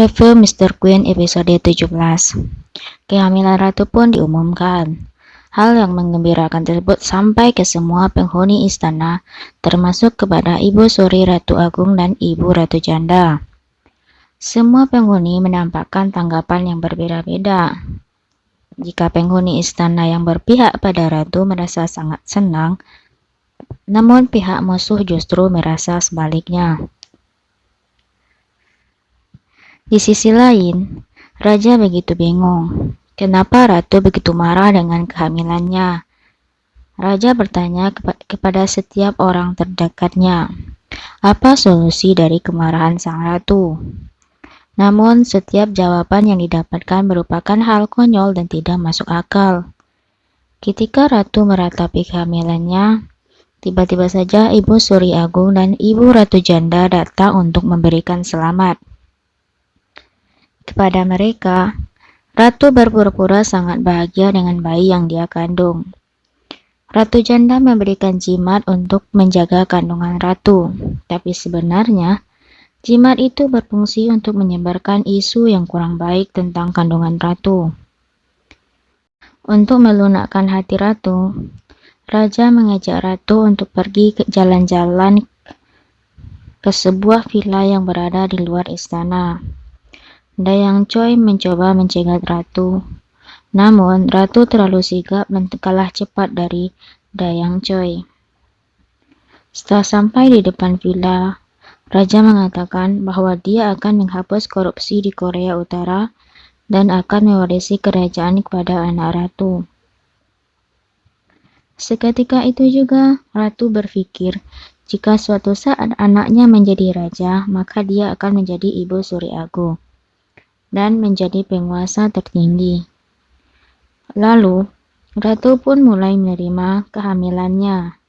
Review Mr. Queen episode 17. Kehamilan ratu pun diumumkan. Hal yang menggembirakan tersebut sampai ke semua penghuni istana, termasuk kepada Ibu Suri Ratu Agung dan Ibu Ratu Janda. Semua penghuni menampakkan tanggapan yang berbeda-beda. Jika penghuni istana yang berpihak pada ratu merasa sangat senang, namun pihak musuh justru merasa sebaliknya. Di sisi lain, raja begitu bingung. Kenapa ratu begitu marah dengan kehamilannya? Raja bertanya kepada setiap orang terdekatnya, apa solusi dari kemarahan sang ratu? Namun, setiap jawaban yang didapatkan merupakan hal konyol dan tidak masuk akal. Ketika ratu meratapi kehamilannya, tiba-tiba saja Ibu Suri Agung dan Ibu Ratu Janda datang untuk memberikan selamat. Kepada mereka, ratu berpura-pura sangat bahagia dengan bayi yang dia kandung. Ratu Janda memberikan jimat untuk menjaga kandungan ratu, tapi sebenarnya jimat itu berfungsi untuk menyebarkan isu yang kurang baik tentang kandungan ratu. Untuk melunakkan hati ratu, raja mengajak ratu untuk pergi ke jalan-jalan ke sebuah villa yang berada di luar istana. Dayang Choi mencoba mencegat ratu, namun ratu terlalu sigap dan kalah cepat dari Dayang Choi. Setelah sampai di depan villa, raja mengatakan bahwa dia akan menghapus korupsi di Korea Utara dan akan mewarisi kerajaan kepada anak ratu. Seketika itu juga, ratu berpikir jika suatu saat anaknya menjadi raja, maka dia akan menjadi Ibu Suri Agung dan menjadi penguasa tertinggi. Lalu, ratu pun mulai menerima kehamilannya.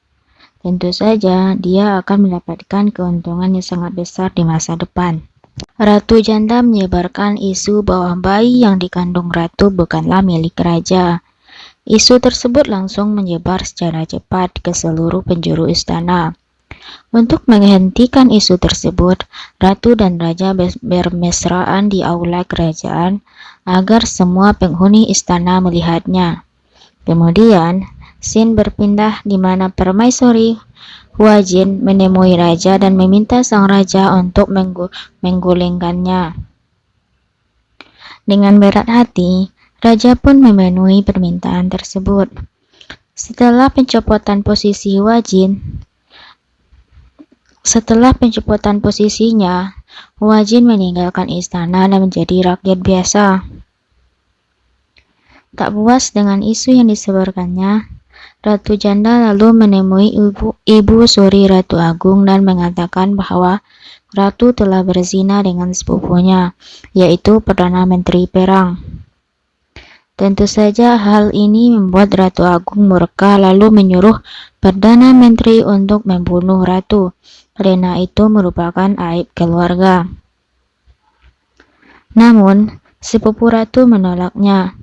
Tentu saja, dia akan mendapatkan keuntungan yang sangat besar di masa depan. Ratu Janda menyebarkan isu bahwa bayi yang dikandung ratu bukanlah milik raja. Isu tersebut langsung menyebar secara cepat ke seluruh penjuru istana. Untuk menghentikan isu tersebut, ratu dan raja bermesraan di aula kerajaan agar semua penghuni istana melihatnya. Kemudian, scene berpindah di mana permaisuri Hua Jin menemui raja dan meminta sang raja untuk menggulingkannya. Dengan berat hati, raja pun memenuhi permintaan tersebut. Setelah pencopotan posisinya, Hua Jin meninggalkan istana dan menjadi rakyat biasa. Tak puas dengan isu yang disebarkannya, Ratu Janda lalu menemui Ibu Suri Ratu Agung dan mengatakan bahwa ratu telah berzina dengan sepupunya, yaitu Perdana Menteri Perang. Tentu saja hal ini membuat Ratu Agung murka lalu menyuruh Perdana Menteri untuk membunuh ratu, karena itu merupakan aib keluarga. Namun, sepupu ratu menolaknya.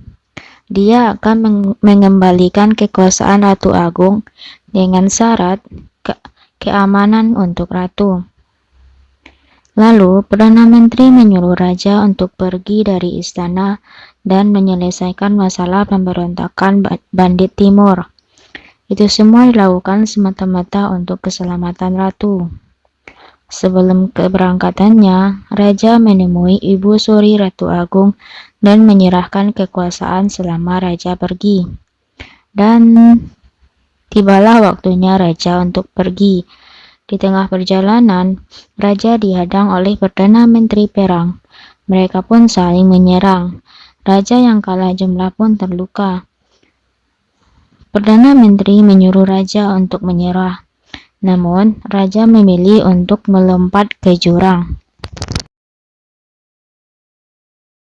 Dia akan mengembalikan kekuasaan Ratu Agung dengan syarat keamanan untuk ratu. Lalu, Perdana Menteri menyuruh raja untuk pergi dari istana dan menyelesaikan masalah pemberontakan bandit timur. Itu semua dilakukan semata-mata untuk keselamatan ratu. Sebelum keberangkatannya, raja menemui Ibu Suri Ratu Agung dan menyerahkan kekuasaan selama raja pergi. Dan tibalah waktunya raja untuk pergi. Di tengah perjalanan, raja dihadang oleh Perdana Menteri Perang. Mereka pun saling menyerang. Raja yang kalah jumlah pun terluka. Perdana Menteri menyuruh raja untuk menyerah. Namun, raja memilih untuk melompat ke jurang.